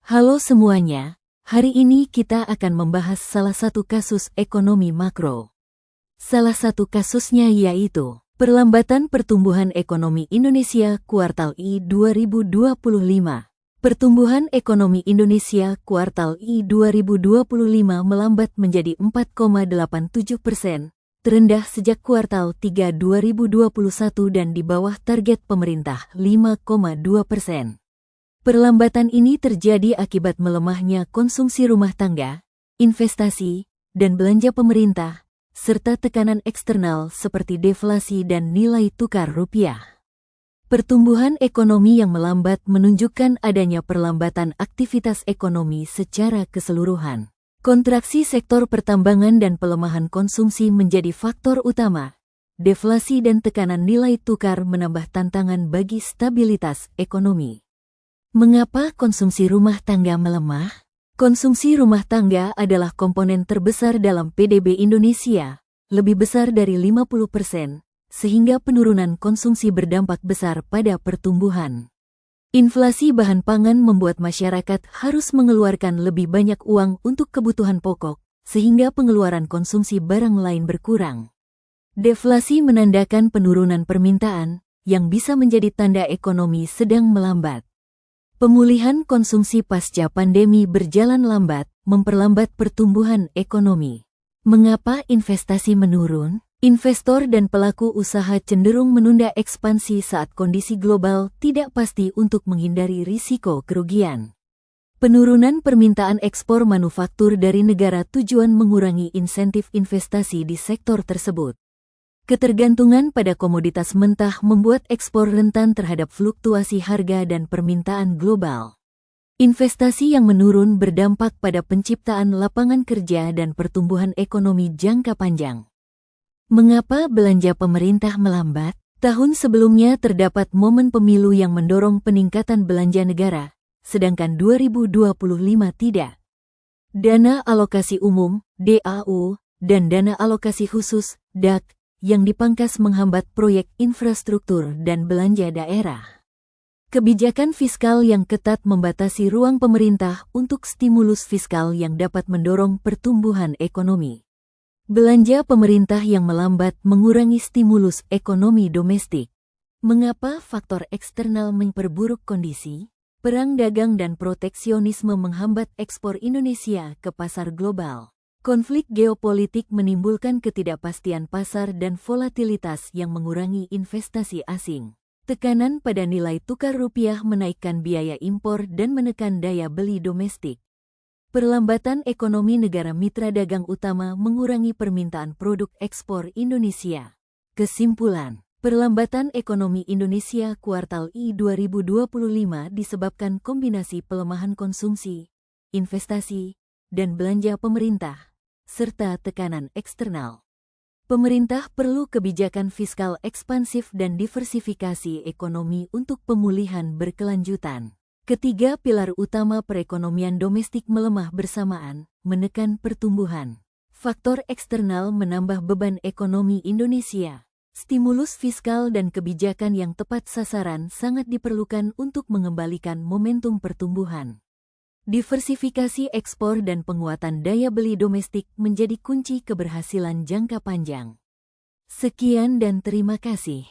Halo semuanya, hari ini kita akan membahas salah satu kasus ekonomi makro. Salah satu kasusnya yaitu perlambatan pertumbuhan ekonomi Indonesia kuartal I 2025. Pertumbuhan ekonomi Indonesia kuartal I 2025 melambat menjadi 4,87%, terendah sejak kuartal 3 2021 dan di bawah target pemerintah 5,2%. Perlambatan ini terjadi akibat melemahnya konsumsi rumah tangga, investasi, dan belanja pemerintah, serta tekanan eksternal seperti deflasi dan nilai tukar rupiah. Pertumbuhan ekonomi yang melambat menunjukkan adanya perlambatan aktivitas ekonomi secara keseluruhan. Kontraksi sektor pertambangan dan pelemahan konsumsi menjadi faktor utama. Deflasi dan tekanan nilai tukar menambah tantangan bagi stabilitas ekonomi. Mengapa konsumsi rumah tangga melemah? Konsumsi rumah tangga adalah komponen terbesar dalam PDB Indonesia, lebih besar dari 50%, sehingga penurunan konsumsi berdampak besar pada pertumbuhan. Inflasi bahan pangan membuat masyarakat harus mengeluarkan lebih banyak uang untuk kebutuhan pokok, sehingga pengeluaran konsumsi barang lain berkurang. Deflasi menandakan penurunan permintaan, yang bisa menjadi tanda ekonomi sedang melambat. Pemulihan konsumsi pasca pandemi berjalan lambat, memperlambat pertumbuhan ekonomi. Mengapa investasi menurun? Investor dan pelaku usaha cenderung menunda ekspansi saat kondisi global tidak pasti untuk menghindari risiko kerugian. Penurunan permintaan ekspor manufaktur dari negara tujuan mengurangi insentif investasi di sektor tersebut. Ketergantungan pada komoditas mentah membuat ekspor rentan terhadap fluktuasi harga dan permintaan global. Investasi yang menurun berdampak pada penciptaan lapangan kerja dan pertumbuhan ekonomi jangka panjang. Mengapa belanja pemerintah melambat? Tahun sebelumnya terdapat momen pemilu yang mendorong peningkatan belanja negara, sedangkan 2025 tidak. Dana alokasi umum, DAU, dan dana alokasi khusus, DAK, yang dipangkas menghambat proyek infrastruktur dan belanja daerah. Kebijakan fiskal yang ketat membatasi ruang pemerintah untuk stimulus fiskal yang dapat mendorong pertumbuhan ekonomi. Belanja pemerintah yang melambat mengurangi stimulus ekonomi domestik. Mengapa faktor eksternal memperburuk kondisi? Perang dagang dan proteksionisme menghambat ekspor Indonesia ke pasar global. Konflik geopolitik menimbulkan ketidakpastian pasar dan volatilitas yang mengurangi investasi asing. Tekanan pada nilai tukar rupiah menaikkan biaya impor dan menekan daya beli domestik. Perlambatan ekonomi negara mitra dagang utama mengurangi permintaan produk ekspor Indonesia. Kesimpulan, perlambatan ekonomi Indonesia kuartal I 2025 disebabkan kombinasi pelemahan konsumsi, investasi, dan belanja pemerintah, serta tekanan eksternal. Pemerintah perlu kebijakan fiskal ekspansif dan diversifikasi ekonomi untuk pemulihan berkelanjutan. Ketiga pilar utama perekonomian domestik melemah bersamaan, menekan pertumbuhan. Faktor eksternal menambah beban ekonomi Indonesia. Stimulus fiskal dan kebijakan yang tepat sasaran sangat diperlukan untuk mengembalikan momentum pertumbuhan. Diversifikasi ekspor dan penguatan daya beli domestik menjadi kunci keberhasilan jangka panjang. Sekian dan terima kasih.